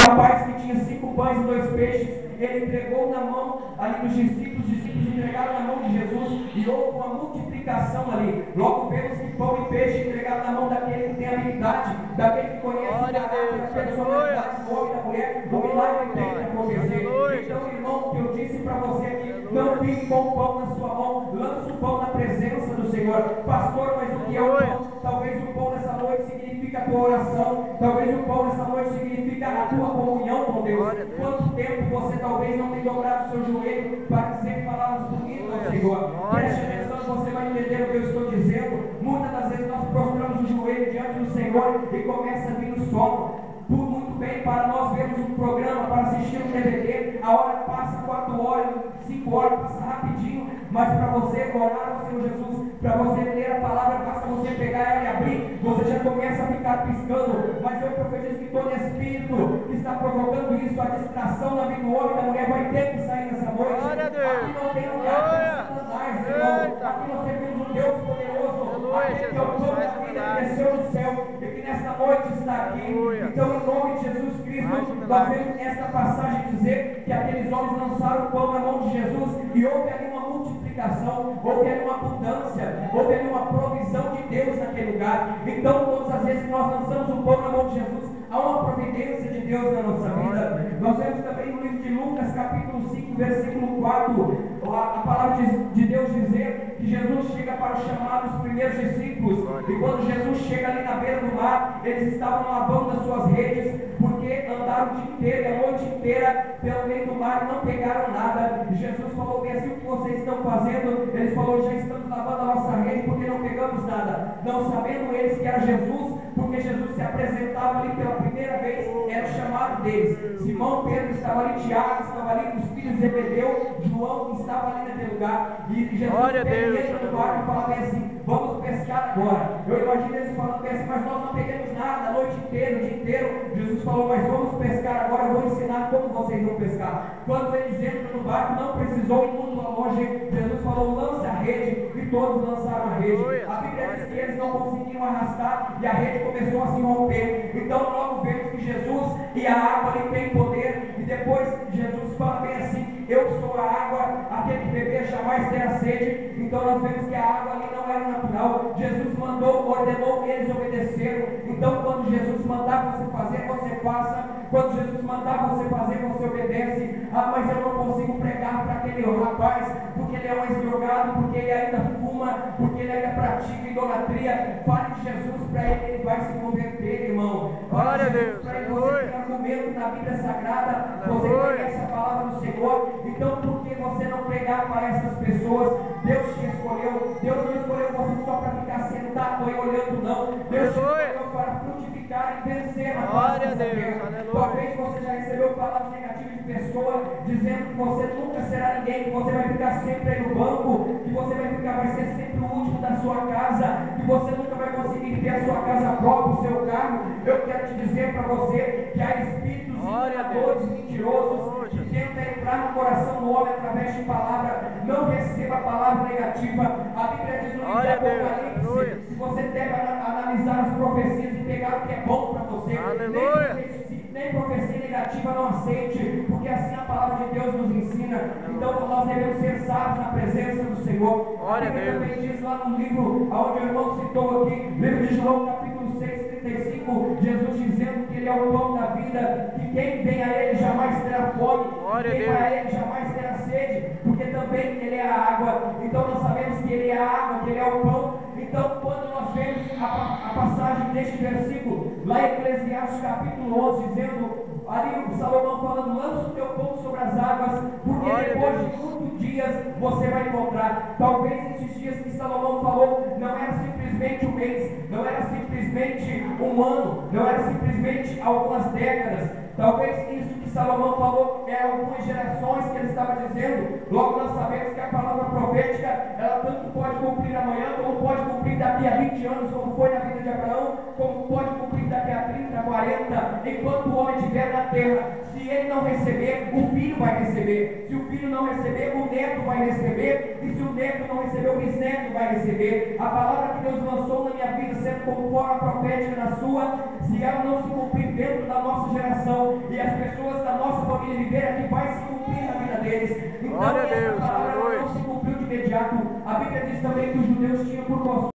rapaz que tinha 5 pães e 2 peixes, ele entregou na mão ali dos discípulos, os discípulos entregaram na mão de Jesus e houve uma multiplicação ali. Logo vemos que pão e peixe entregaram na mão daquele que tem habilidade, daquele que conhece o caráter, a personalidade do homem e da mulher, do milagre que tem para acontecer. Então, irmão, que eu disse para você aqui, não fique com o pão na sua mão, lance o pão na presença do Senhor. Pastor, mas o que é o pão? Talvez o pão nessa noite significa a tua oração, talvez o pão nessa noite significa a tua comunhão com Deus. Quanto tempo você talvez não tem dobrado o seu joelho para dizer palavras bonitas ao Senhor? Preste atenção, você vai entender o que eu estou dizendo. Muitas das vezes nós prostramos o joelho diante do Senhor e começa a vir o sono. Muito bem, para nós vermos um programa, para assistir um DVD, a hora passa 4 horas, 5 horas, passa rapidinho, mas para você orar ao Senhor Jesus, para você ler a palavra, basta você pegar ela e abrir, você já começa a ficar piscando. Mas eu profetizo que todo espírito que está provocando isso, a distração na vida do homem e da mulher, vai ter que sair nessa noite. Aqui não tem lugar para Satanás, irmão. Aqui nós temos um Deus poderoso, aquele que é o pão da vida, que desceu do céu e que nesta noite está aqui. Então, em nome de Jesus Cristo, nós vemos esta passagem dizer que aqueles homens lançaram o pão na mão de Jesus e houve ali uma multiplicação, houve ali uma abundância, houve ali uma provisão de Deus naquele lugar. Então, todas as vezes que nós lançamos o pão na mão de Jesus, há uma providência de Deus na nossa vida. Nós vemos também no livro de Lucas, capítulo 5, versículo 4, a palavra de Deus dizer que Jesus chega para chamar os primeiros discípulos, e quando Jesus chega ali na beira do mar, eles estavam lavando as suas redes, porque andaram o dia inteiro e a noite inteira pelo meio do mar e não pegaram nada. E Jesus falou bem assim: o que vocês estão fazendo? Eles falaram: já estamos lavando a nossa rede porque não pegamos nada. Não sabendo eles que era Jesus, porque Jesus se apresentava ali pela primeira vez, era o chamado deles. Simão Pedro estava ali, Tiago estava ali, os filhos de Zebedeu, João estava ali naquele lugar, e Jesus entra no barco e fala bem assim: vamos pescar agora. Eu imagino eles falando bem assim: mas nós não pegamos nada a noite inteira, o dia inteiro. Jesus falou: mas vamos pescar agora, eu vou ensinar como vocês vão pescar. Quando eles entram no barco, não precisou ir muito longe, Jesus falou: lança a rede, e todos lançaram a rede. A Bíblia diz que eles não conseguiram arrastar e a rede começou a se romper. Então logo vemos que Jesus e a água ali tem poder, e depois Jesus fala bem assim: eu sou a água, aquele que beber jamais terá sede. Então nós vemos que a água ali não era natural. Jesus mandou, ordenou, eles obedeceram. Então quando Jesus mandar você fazer, você faça. Quando Jesus mandar você fazer, você obedece. Ah, mas eu não consigo pregar para aquele rapaz, porque ele é um ex-drogado, porque ele ainda fuma, porque ele ainda pratica idolatria. Fale de Jesus para ele, ele vai se converter, irmão. Glória a Deus. Para ele, você tem argumento na Bíblia Sagrada, você conhece a palavra do Senhor. Então por que você não pregar para essas pessoas? Deus te escolheu. Deus não escolheu você só para ficar sentado aí olhando, não. Deus te escolheu para frutificar e vencer na face dessa terra. Talvez você já recebeu palavras negativas de pessoa dizendo que você nunca será ninguém, que você vai ficar sempre aí no banco, que você vai ser sempre o último da sua casa, que você nunca vai conseguir ter a sua casa própria, o seu carro. Eu quero te dizer para você que há espíritos enganadores, mentirosos, que tentam entrar no coração do homem através de palavra. Não receba palavra negativa. A Bíblia diz no livro de Apocalipse, se você deve analisar as profecias e pegar o que é bom para você, nem profecia negativa não aceite, porque assim a palavra de Deus nos ensina. Então nós devemos ser sábios na presença do Senhor. A Bíblia também diz lá no livro, onde o irmão citou aqui, livro de João, capítulo 6, 35, Jesus dizendo que Ele é o pão da vida, que quem vem a Ele jamais terá fome, quem vai a Ele jamais terá sede, porque também Ele é a água. Então nós sabemos que Ele é a água, que Ele é o pão. Então quando nós vemos a passagem deste versículo, lá em Eclesiastes capítulo 11, dizendo, ali o Salomão falando: lança o teu pão sobre as águas, porque depois de muitos dias você vai encontrar. Talvez esses dias que Salomão falou não era simplesmente um mês, não era simplesmente um ano, não era simplesmente algumas décadas. Talvez isso que Salomão falou é algumas gerações que ele estava dizendo. Logo nós sabemos que a palavra profética, ela tanto pode cumprir amanhã, como pode cumprir daqui a 20 anos, como foi na vida de Abraão, como pode cumprir daqui a 30, 40, enquanto o homem estiver na terra. Se ele não receber, o filho vai receber. Se o filho não receber, o neto vai receber. E se o neto não receber, o bisneto vai receber. A palavra que Deus lançou na minha vida, sendo como forma profética na sua, se ela não se cumprir dentro da nossa geração, e as de viver aqui vai se cumprir na vida deles. Então, Glória a essa Deus, palavra aleluia. não se cumpriu de imediato. A Bíblia diz também que os judeus tinham por costume